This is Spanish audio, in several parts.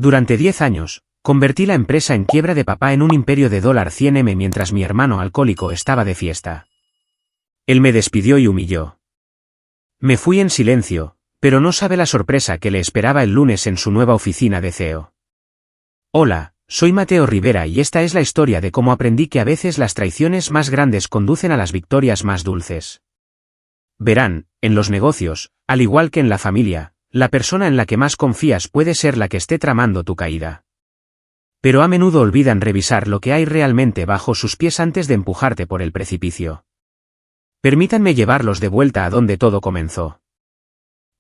Durante 10 años, convertí la empresa en quiebra de papá en un imperio de $100M mientras mi hermano alcohólico estaba de fiesta. Él me despidió y humilló. Me fui en silencio, pero no sabe la sorpresa que le esperaba el lunes en su nueva oficina de CEO. Hola, soy Mateo Rivera y esta es la historia de cómo aprendí que a veces las traiciones más grandes conducen a las victorias más dulces. Verán, en los negocios, al igual que en la familia, la persona en la que más confías puede ser la que esté tramando tu caída. Pero a menudo olvidan revisar lo que hay realmente bajo sus pies antes de empujarte por el precipicio. Permítanme llevarlos de vuelta a donde todo comenzó.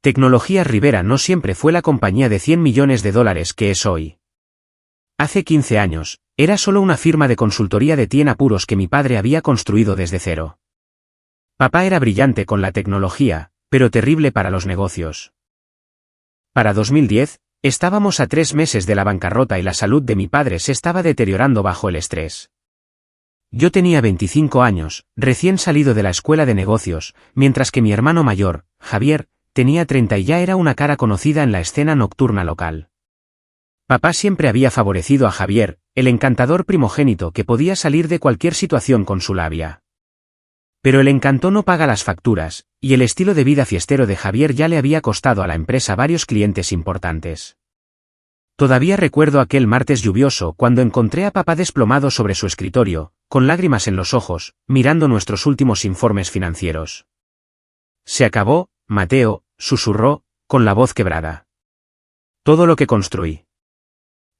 Tecnologías Rivera no siempre fue la compañía de $100 millones que es hoy. Hace 15 años, era solo una firma de consultoría de TI en apuros que mi padre había construido desde cero. Papá era brillante con la tecnología, pero terrible para los negocios. Para 2010, estábamos a 3 meses de la bancarrota y la salud de mi padre se estaba deteriorando bajo el estrés. Yo tenía 25 años, recién salido de la escuela de negocios, mientras que mi hermano mayor, Javier, tenía 30 y ya era una cara conocida en la escena nocturna local. Papá siempre había favorecido a Javier, el encantador primogénito que podía salir de cualquier situación con su labia. Pero el encanto no paga las facturas, y el estilo de vida fiestero de Javier ya le había costado a la empresa varios clientes importantes. Todavía recuerdo aquel martes lluvioso cuando encontré a papá desplomado sobre su escritorio, con lágrimas en los ojos, mirando nuestros últimos informes financieros. Se acabó, Mateo, susurró, con la voz quebrada. Todo lo que construí.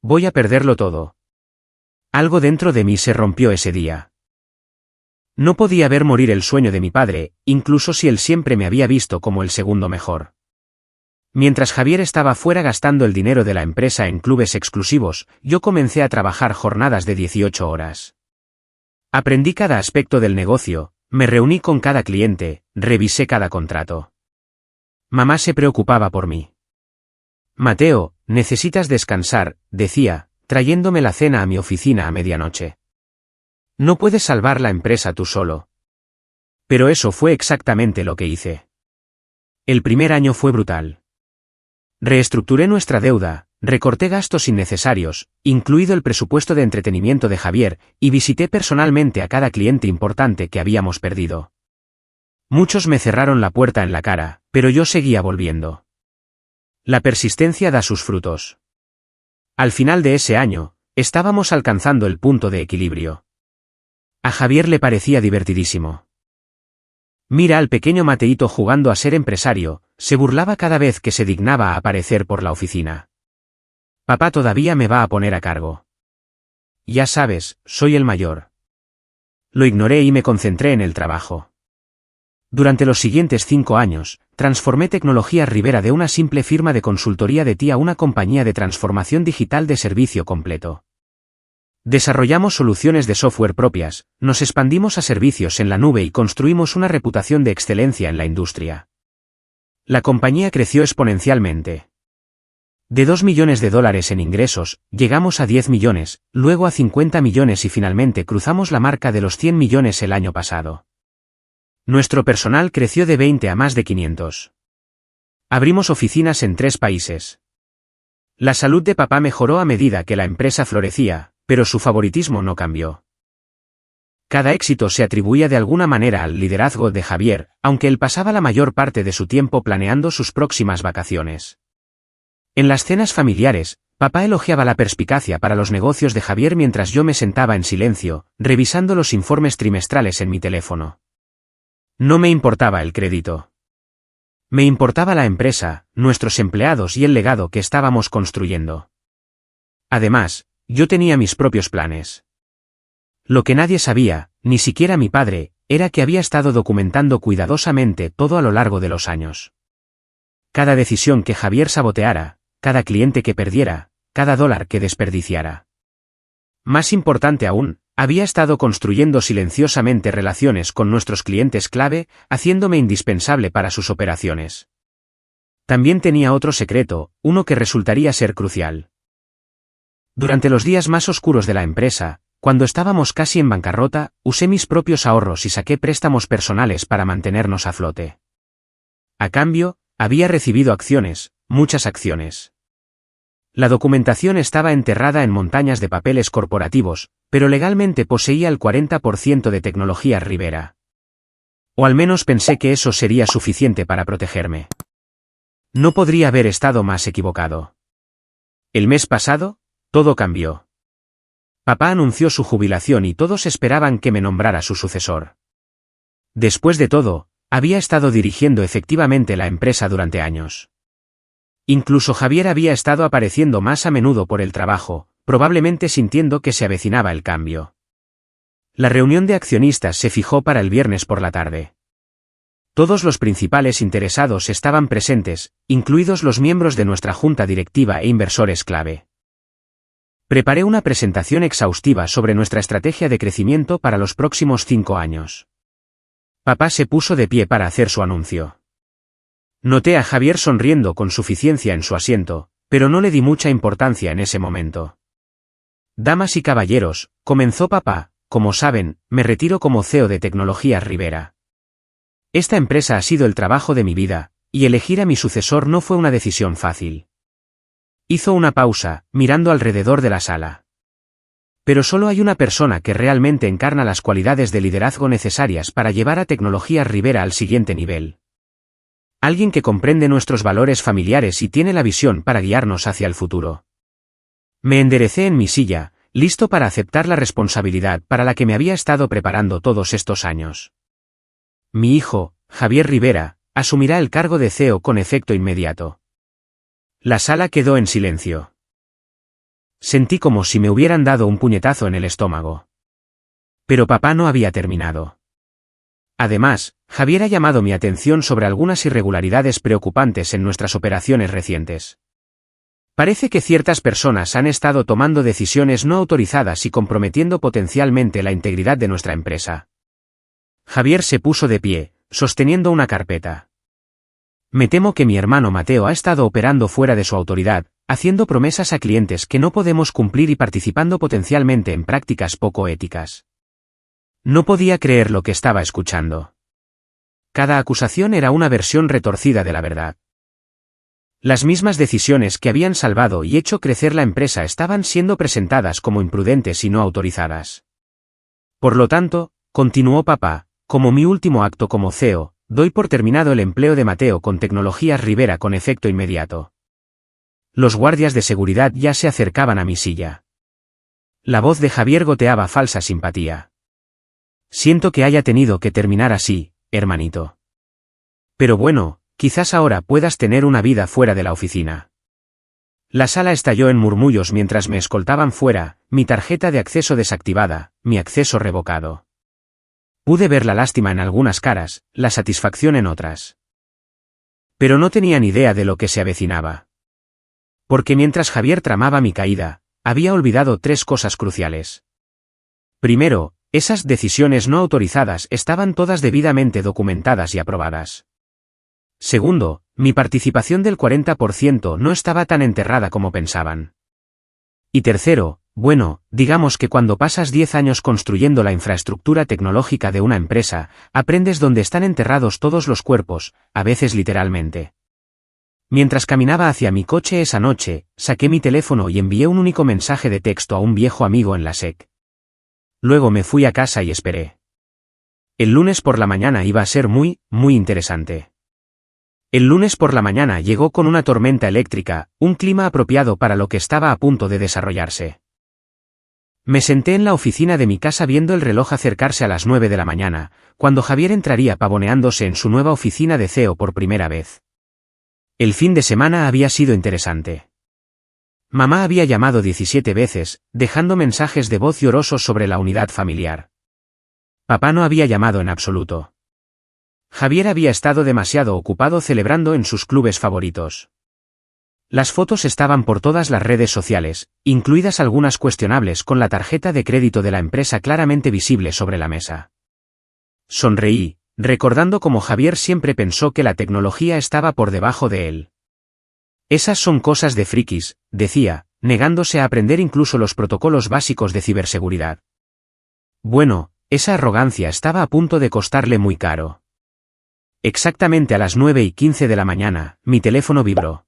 Voy a perderlo todo. Algo dentro de mí se rompió ese día. No podía ver morir el sueño de mi padre, incluso si él siempre me había visto como el segundo mejor. Mientras Javier estaba fuera gastando el dinero de la empresa en clubes exclusivos, yo comencé a trabajar jornadas de 18 horas. Aprendí cada aspecto del negocio, me reuní con cada cliente, revisé cada contrato. Mamá se preocupaba por mí. Mateo, necesitas descansar, decía, trayéndome la cena a mi oficina a medianoche. No puedes salvar la empresa tú solo. Pero eso fue exactamente lo que hice. El primer año fue brutal. Reestructuré nuestra deuda, recorté gastos innecesarios, incluido el presupuesto de entretenimiento de Javier, y visité personalmente a cada cliente importante que habíamos perdido. Muchos me cerraron la puerta en la cara, pero yo seguía volviendo. La persistencia da sus frutos. Al final de ese año, estábamos alcanzando el punto de equilibrio. A Javier le parecía divertidísimo. Mira al pequeño Mateito jugando a ser empresario, se burlaba cada vez que se dignaba a aparecer por la oficina. Papá todavía me va a poner a cargo. Ya sabes, soy el mayor. Lo ignoré y me concentré en el trabajo. Durante los siguientes 5 años, transformé Tecnologías Rivera de una simple firma de consultoría de TI a una compañía de transformación digital de servicio completo. Desarrollamos soluciones de software propias, nos expandimos a servicios en la nube y construimos una reputación de excelencia en la industria. La compañía creció exponencialmente. De $2 millones en ingresos, llegamos a 10 millones, luego a 50 millones y finalmente cruzamos la marca de los 100 millones el año pasado. Nuestro personal creció de 20 a más de 500. Abrimos oficinas en 3 países. La salud de papá mejoró a medida que la empresa florecía, pero su favoritismo no cambió. Cada éxito se atribuía de alguna manera al liderazgo de Javier, aunque él pasaba la mayor parte de su tiempo planeando sus próximas vacaciones. En las cenas familiares, papá elogiaba la perspicacia para los negocios de Javier mientras yo me sentaba en silencio, revisando los informes trimestrales en mi teléfono. No me importaba el crédito. Me importaba la empresa, nuestros empleados y el legado que estábamos construyendo. Además, yo tenía mis propios planes. Lo que nadie sabía, ni siquiera mi padre, era que había estado documentando cuidadosamente todo a lo largo de los años. Cada decisión que Javier saboteara, cada cliente que perdiera, cada dólar que desperdiciara. Más importante aún, había estado construyendo silenciosamente relaciones con nuestros clientes clave, haciéndome indispensable para sus operaciones. También tenía otro secreto, uno que resultaría ser crucial. Durante los días más oscuros de la empresa, cuando estábamos casi en bancarrota, usé mis propios ahorros y saqué préstamos personales para mantenernos a flote. A cambio, había recibido acciones, muchas acciones. La documentación estaba enterrada en montañas de papeles corporativos, pero legalmente poseía el 40% de Tecnologías Rivera. O al menos pensé que eso sería suficiente para protegerme. No podría haber estado más equivocado. El mes pasado, todo cambió. Papá anunció su jubilación y todos esperaban que me nombrara su sucesor. Después de todo, había estado dirigiendo efectivamente la empresa durante años. Incluso Javier había estado apareciendo más a menudo por el trabajo, probablemente sintiendo que se avecinaba el cambio. La reunión de accionistas se fijó para el viernes por la tarde. Todos los principales interesados estaban presentes, incluidos los miembros de nuestra junta directiva e inversores clave. Preparé una presentación exhaustiva sobre nuestra estrategia de crecimiento para los próximos 5 años. Papá se puso de pie para hacer su anuncio. Noté a Javier sonriendo con suficiencia en su asiento, pero no le di mucha importancia en ese momento. Damas y caballeros, comenzó papá, como saben, me retiro como CEO de Tecnologías Rivera. Esta empresa ha sido el trabajo de mi vida, y elegir a mi sucesor no fue una decisión fácil. Hizo una pausa, mirando alrededor de la sala. Pero solo hay una persona que realmente encarna las cualidades de liderazgo necesarias para llevar a Tecnologías Rivera al siguiente nivel. Alguien que comprende nuestros valores familiares y tiene la visión para guiarnos hacia el futuro. Me enderecé en mi silla, listo para aceptar la responsabilidad para la que me había estado preparando todos estos años. Mi hijo, Javier Rivera, asumirá el cargo de CEO con efecto inmediato. La sala quedó en silencio. Sentí como si me hubieran dado un puñetazo en el estómago. Pero papá no había terminado. Además, Javier ha llamado mi atención sobre algunas irregularidades preocupantes en nuestras operaciones recientes. Parece que ciertas personas han estado tomando decisiones no autorizadas y comprometiendo potencialmente la integridad de nuestra empresa. Javier se puso de pie, sosteniendo una carpeta. Me temo que mi hermano Mateo ha estado operando fuera de su autoridad, haciendo promesas a clientes que no podemos cumplir y participando potencialmente en prácticas poco éticas. No podía creer lo que estaba escuchando. Cada acusación era una versión retorcida de la verdad. Las mismas decisiones que habían salvado y hecho crecer la empresa estaban siendo presentadas como imprudentes y no autorizadas. Por lo tanto, continuó papá, como mi último acto como CEO, doy por terminado el empleo de Mateo con Tecnologías Rivera con efecto inmediato. Los guardias de seguridad ya se acercaban a mi silla. La voz de Javier goteaba falsa simpatía. Siento que haya tenido que terminar así, hermanito. Pero bueno, quizás ahora puedas tener una vida fuera de la oficina. La sala estalló en murmullos mientras me escoltaban fuera, mi tarjeta de acceso desactivada, mi acceso revocado. Pude ver la lástima en algunas caras, la satisfacción en otras. Pero no tenía ni idea de lo que se avecinaba. Porque mientras Javier tramaba mi caída, había olvidado 3 cosas cruciales. Primero, esas decisiones no autorizadas estaban todas debidamente documentadas y aprobadas. Segundo, mi participación del 40% no estaba tan enterrada como pensaban. Y tercero, bueno, digamos que cuando pasas 10 años construyendo la infraestructura tecnológica de una empresa, aprendes dónde están enterrados todos los cuerpos, a veces literalmente. Mientras caminaba hacia mi coche esa noche, saqué mi teléfono y envié un único mensaje de texto a un viejo amigo en la SEC. Luego me fui a casa y esperé. El lunes por la mañana iba a ser muy interesante. El lunes por la mañana llegó con una tormenta eléctrica, un clima apropiado para lo que estaba a punto de desarrollarse. Me senté en la oficina de mi casa viendo el reloj acercarse a las 9 de la mañana, cuando Javier entraría pavoneándose en su nueva oficina de CEO por primera vez. El fin de semana había sido interesante. Mamá había llamado 17 veces, dejando mensajes de voz llorosos sobre la unidad familiar. Papá no había llamado en absoluto. Javier había estado demasiado ocupado celebrando en sus clubes favoritos. Las fotos estaban por todas las redes sociales, incluidas algunas cuestionables con la tarjeta de crédito de la empresa claramente visible sobre la mesa. Sonreí, recordando cómo Javier siempre pensó que la tecnología estaba por debajo de él. Esas son cosas de frikis, decía, negándose a aprender incluso los protocolos básicos de ciberseguridad. Bueno, esa arrogancia estaba a punto de costarle muy caro. Exactamente a las 9:15 de la mañana, mi teléfono vibró.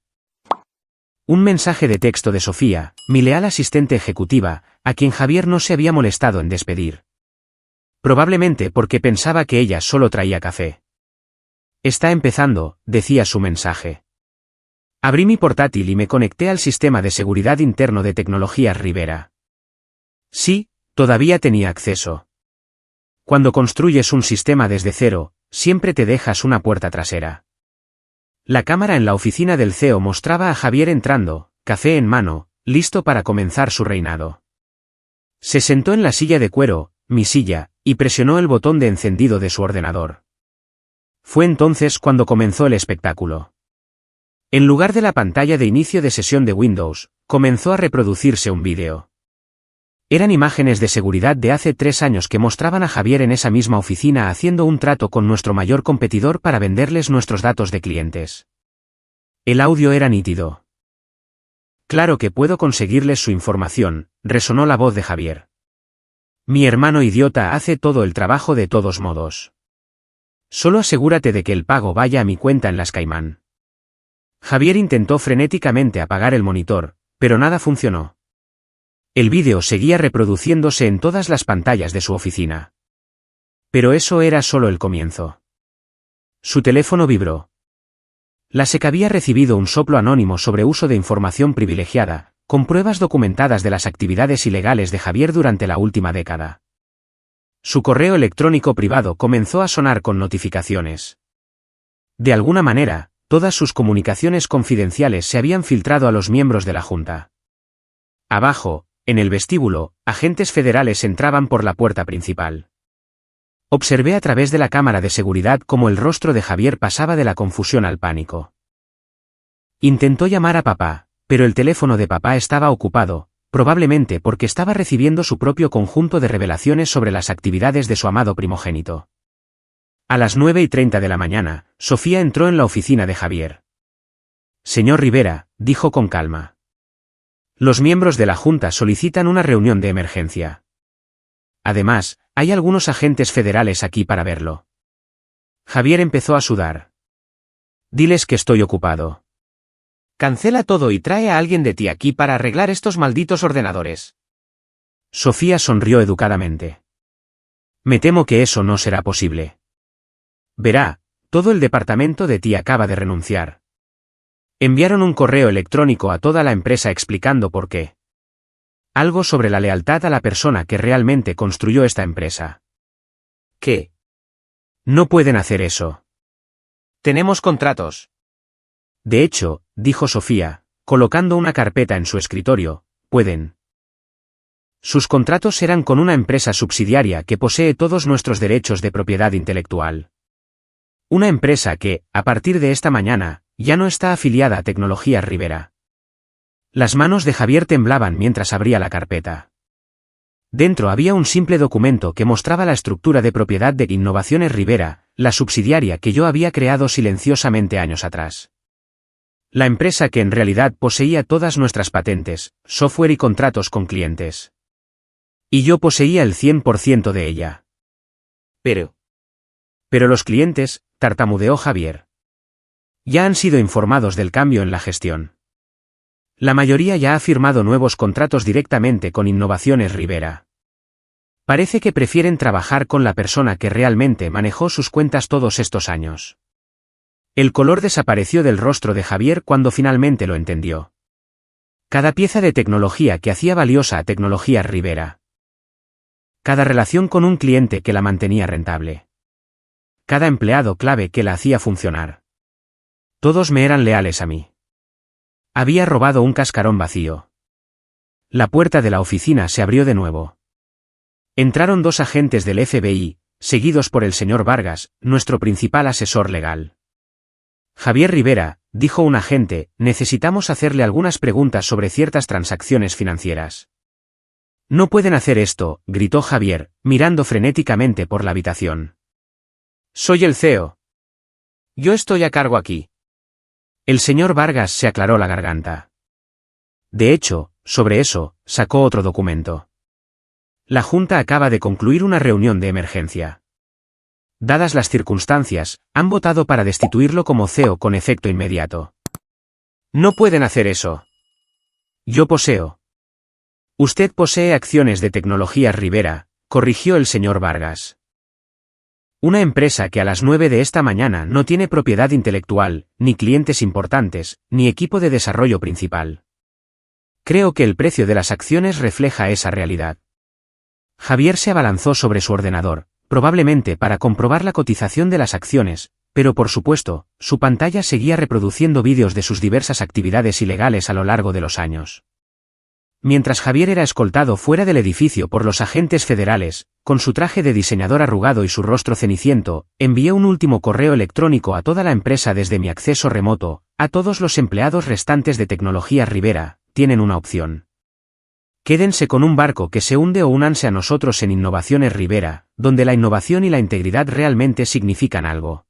Un mensaje de texto de Sofía, mi leal asistente ejecutiva, a quien Javier no se había molestado en despedir. Probablemente porque pensaba que ella solo traía café. Está empezando, decía su mensaje. Abrí mi portátil y me conecté al sistema de seguridad interno de Tecnologías Rivera. Sí, todavía tenía acceso. Cuando construyes un sistema desde cero, siempre te dejas una puerta trasera. La cámara en la oficina del CEO mostraba a Javier entrando, café en mano, listo para comenzar su reinado. Se sentó en la silla de cuero, mi silla, y presionó el botón de encendido de su ordenador. Fue entonces cuando comenzó el espectáculo. En lugar de la pantalla de inicio de sesión de Windows, comenzó a reproducirse un vídeo. Eran imágenes de seguridad de hace 3 años que mostraban a Javier en esa misma oficina haciendo un trato con nuestro mayor competidor para venderles nuestros datos de clientes. El audio era nítido. Claro que puedo conseguirles su información, resonó la voz de Javier. Mi hermano idiota hace todo el trabajo de todos modos. Solo asegúrate de que el pago vaya a mi cuenta en las Caimán. Javier intentó frenéticamente apagar el monitor, pero nada funcionó. El vídeo seguía reproduciéndose en todas las pantallas de su oficina. Pero eso era solo el comienzo. Su teléfono vibró. La SEC había recibido un soplo anónimo sobre uso de información privilegiada, con pruebas documentadas de las actividades ilegales de Javier durante la última década. Su correo electrónico privado comenzó a sonar con notificaciones. De alguna manera, todas sus comunicaciones confidenciales se habían filtrado a los miembros de la Junta. Abajo, en el vestíbulo, agentes federales entraban por la puerta principal. Observé a través de la cámara de seguridad cómo el rostro de Javier pasaba de la confusión al pánico. Intentó llamar a papá, pero el teléfono de papá estaba ocupado, probablemente porque estaba recibiendo su propio conjunto de revelaciones sobre las actividades de su amado primogénito. A las 9:30 de la mañana, Sofía entró en la oficina de Javier. Señor Rivera, dijo con calma. Los miembros de la Junta solicitan una reunión de emergencia. Además, hay algunos agentes federales aquí para verlo. Javier empezó a sudar. Diles que estoy ocupado. Cancela todo y trae a alguien de ti aquí para arreglar estos malditos ordenadores. Sofía sonrió educadamente. Me temo que eso no será posible. Verá, todo el departamento de ti acaba de renunciar. Enviaron un correo electrónico a toda la empresa explicando por qué. Algo sobre la lealtad a la persona que realmente construyó esta empresa. ¿Qué? No pueden hacer eso. Tenemos contratos. De hecho, dijo Sofía, colocando una carpeta en su escritorio, pueden. Sus contratos eran con una empresa subsidiaria que posee todos nuestros derechos de propiedad intelectual. Una empresa que, a partir de esta mañana, ya no está afiliada a Tecnologías Rivera. Las manos de Javier temblaban mientras abría la carpeta. Dentro había un simple documento que mostraba la estructura de propiedad de Innovaciones Rivera, la subsidiaria que yo había creado silenciosamente años atrás. La empresa que en realidad poseía todas nuestras patentes, software y contratos con clientes. Y yo poseía el 100% de ella. Pero los clientes, tartamudeó Javier. Ya han sido informados del cambio en la gestión. La mayoría ya ha firmado nuevos contratos directamente con Innovaciones Rivera. Parece que prefieren trabajar con la persona que realmente manejó sus cuentas todos estos años. El color desapareció del rostro de Javier cuando finalmente lo entendió. Cada pieza de tecnología que hacía valiosa a Tecnologías Rivera. Cada relación con un cliente que la mantenía rentable. Cada empleado clave que la hacía funcionar. Todos me eran leales a mí. Había robado un cascarón vacío. La puerta de la oficina se abrió de nuevo. Entraron 2 agentes del FBI, seguidos por el señor Vargas, nuestro principal asesor legal. Javier Rivera, dijo un agente, necesitamos hacerle algunas preguntas sobre ciertas transacciones financieras. No pueden hacer esto, gritó Javier, mirando frenéticamente por la habitación. Soy el CEO. Yo estoy a cargo aquí. El señor Vargas se aclaró la garganta. De hecho, sobre eso, sacó otro documento. La Junta acaba de concluir una reunión de emergencia. Dadas las circunstancias, han votado para destituirlo como CEO con efecto inmediato. No pueden hacer eso. Yo poseo. Usted posee acciones de Tecnologías Rivera, corrigió el señor Vargas. Una empresa que a las 9 de esta mañana no tiene propiedad intelectual, ni clientes importantes, ni equipo de desarrollo principal. Creo que el precio de las acciones refleja esa realidad. Javier se abalanzó sobre su ordenador, probablemente para comprobar la cotización de las acciones, pero por supuesto, su pantalla seguía reproduciendo vídeos de sus diversas actividades ilegales a lo largo de los años. Mientras Javier era escoltado fuera del edificio por los agentes federales, con su traje de diseñador arrugado y su rostro ceniciento, envié un último correo electrónico a toda la empresa desde mi acceso remoto, a todos los empleados restantes de Tecnologías Rivera, tienen una opción. Quédense con un barco que se hunde o únanse a nosotros en Innovaciones Rivera, donde la innovación y la integridad realmente significan algo.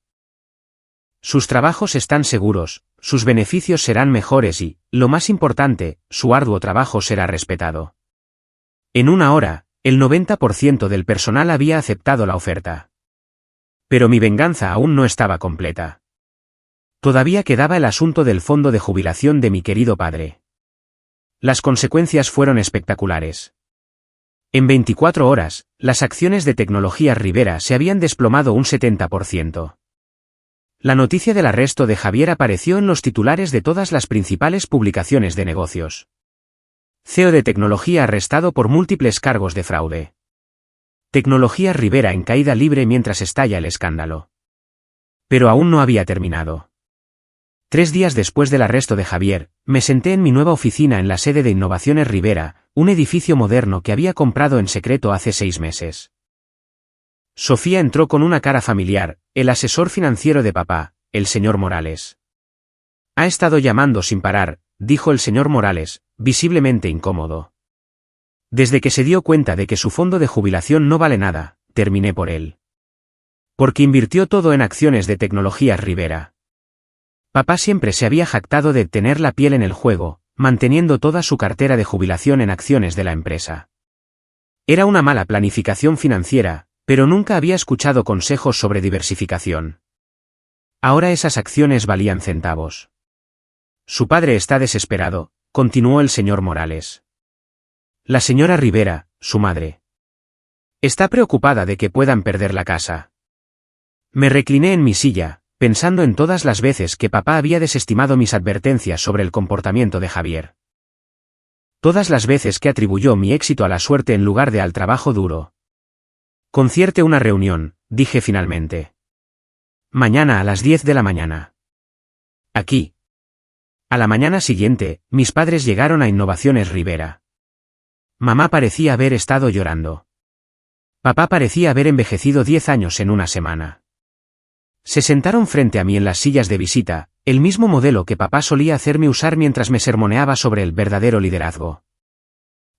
Sus trabajos están seguros, sus beneficios serán mejores y, lo más importante, su arduo trabajo será respetado. En una hora, el 90% del personal había aceptado la oferta. Pero mi venganza aún no estaba completa. Todavía quedaba el asunto del fondo de jubilación de mi querido padre. Las consecuencias fueron espectaculares. En 24 horas, las acciones de Tecnologías Rivera se habían desplomado un 70%. La noticia del arresto de Javier apareció en los titulares de todas las principales publicaciones de negocios. CEO de Tecnología arrestado por múltiples cargos de fraude. Tecnologías Rivera en caída libre mientras estalla el escándalo. Pero aún no había terminado. 3 días después del arresto de Javier, me senté en mi nueva oficina en la sede de Innovaciones Rivera, un edificio moderno que había comprado en secreto hace 6 meses. Sofía entró con una cara familiar, el asesor financiero de papá, el señor Morales. Ha estado llamando sin parar, dijo el señor Morales, visiblemente incómodo. Desde que se dio cuenta de que su fondo de jubilación no vale nada, terminé por él. Porque invirtió todo en acciones de Tecnologías Rivera. Papá siempre se había jactado de tener la piel en el juego, manteniendo toda su cartera de jubilación en acciones de la empresa. Era una mala planificación financiera, pero nunca había escuchado consejos sobre diversificación. Ahora esas acciones valían centavos. Su padre está desesperado, continuó el señor Morales. La señora Rivera, su madre, está preocupada de que puedan perder la casa. Me recliné en mi silla, pensando en todas las veces que papá había desestimado mis advertencias sobre el comportamiento de Javier. Todas las veces que atribuyó mi éxito a la suerte en lugar de al trabajo duro. Concierte una reunión, dije finalmente. Mañana a las 10 de la mañana. Aquí. A la mañana siguiente, mis padres llegaron a Innovaciones Rivera. Mamá parecía haber estado llorando. Papá parecía haber envejecido 10 años en una semana. Se sentaron frente a mí en las sillas de visita, el mismo modelo que papá solía hacerme usar mientras me sermoneaba sobre el verdadero liderazgo.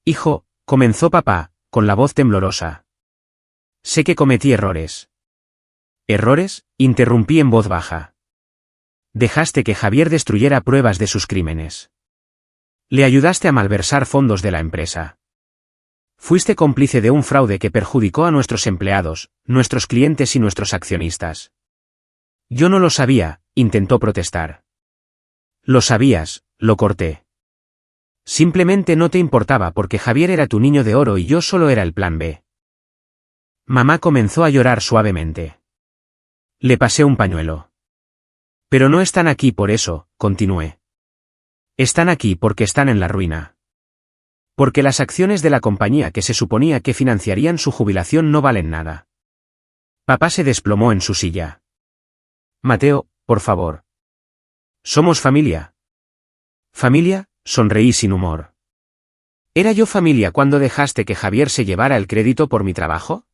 Hijo, comenzó papá, con la voz temblorosa. Sé que cometí errores. ¿Errores?, interrumpí en voz baja. Dejaste que Javier destruyera pruebas de sus crímenes. Le ayudaste a malversar fondos de la empresa. Fuiste cómplice de un fraude que perjudicó a nuestros empleados, nuestros clientes y nuestros accionistas. Yo no lo sabía, intentó protestar. Lo sabías, lo corté. Simplemente no te importaba porque Javier era tu niño de oro y yo solo era el plan B. Mamá comenzó a llorar suavemente. Le pasé un pañuelo. Pero no están aquí por eso, continué. Están aquí porque están en la ruina. Porque las acciones de la compañía que se suponía que financiarían su jubilación no valen nada. Papá se desplomó en su silla. Mateo, por favor. Somos familia. ¿Familia?, sonreí sin humor. ¿Era yo familia cuando dejaste que Javier se llevara el crédito por mi trabajo?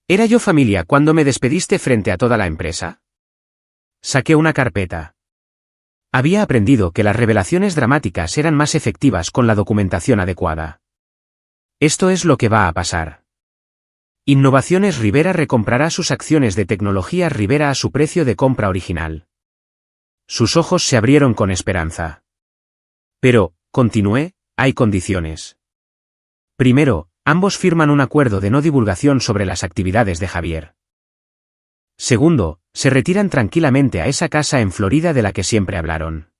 ¿Era yo familia cuando me despediste frente a toda la empresa? Saqué una carpeta. Había aprendido que las revelaciones dramáticas eran más efectivas con la documentación adecuada. Esto es lo que va a pasar. Innovaciones Rivera recomprará sus acciones de Tecnologías Rivera a su precio de compra original. Sus ojos se abrieron con esperanza. Pero, continué, hay condiciones. Primero, ambos firman un acuerdo de no divulgación sobre las actividades de Javier. Segundo, se retiran tranquilamente a esa casa en Florida de la que siempre hablaron.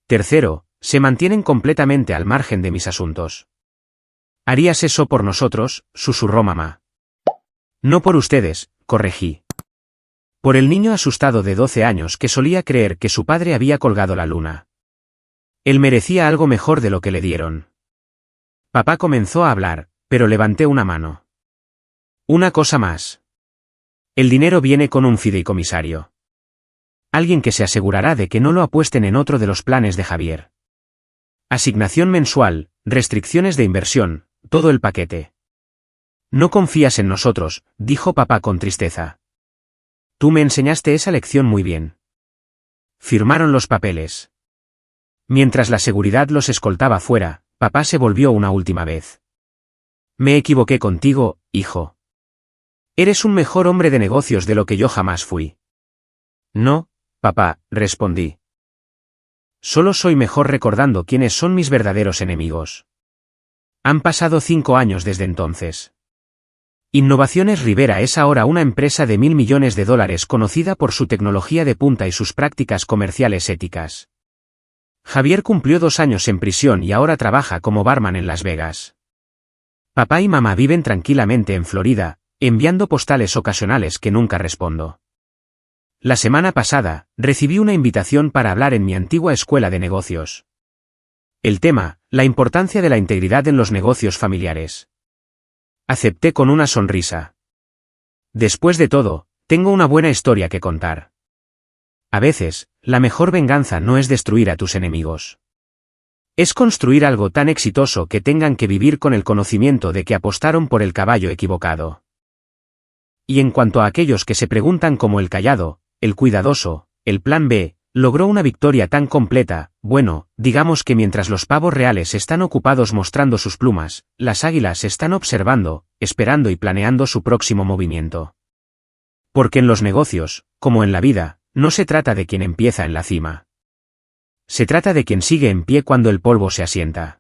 Tercero, Se mantienen completamente al margen de mis asuntos. ¿Harías eso por nosotros?, susurró mamá. No por ustedes, corregí. Por el niño asustado de 12 años que solía creer que su padre había colgado la luna. Él merecía algo mejor de lo que le dieron. Papá comenzó a hablar, pero levanté una mano. Una cosa más. El dinero viene con un fideicomisario. Alguien que se asegurará de que no lo apuesten en otro de los planes de Javier. Asignación mensual, restricciones de inversión, todo el paquete. No confías en nosotros, dijo papá con tristeza. Tú me enseñaste esa lección muy bien. Firmaron los papeles. Mientras la seguridad los escoltaba fuera, papá se volvió una última vez. Me equivoqué contigo, hijo. Eres un mejor hombre de negocios de lo que yo jamás fui. No, papá, respondí. Solo soy mejor recordando quiénes son mis verdaderos enemigos. Han pasado 5 años desde entonces. Innovaciones Rivera es ahora una empresa de $1.000 millones conocida por su tecnología de punta y sus prácticas comerciales éticas. Javier cumplió 2 años en prisión y ahora trabaja como barman en Las Vegas. Papá y mamá viven tranquilamente en Florida, enviando postales ocasionales que nunca respondo. La semana pasada, recibí una invitación para hablar en mi antigua escuela de negocios. El tema, la importancia de la integridad en los negocios familiares. Acepté con una sonrisa. Después de todo, tengo una buena historia que contar. A veces, la mejor venganza no es destruir a tus enemigos. Es construir algo tan exitoso que tengan que vivir con el conocimiento de que apostaron por el caballo equivocado. Y en cuanto a aquellos que se preguntan cómo el callado, el cuidadoso, el plan B, logró una victoria tan completa, bueno, digamos que mientras los pavos reales están ocupados mostrando sus plumas, las águilas están observando, esperando y planeando su próximo movimiento. Porque en los negocios, como en la vida, no se trata de quien empieza en la cima. Se trata de quien sigue en pie cuando el polvo se asienta.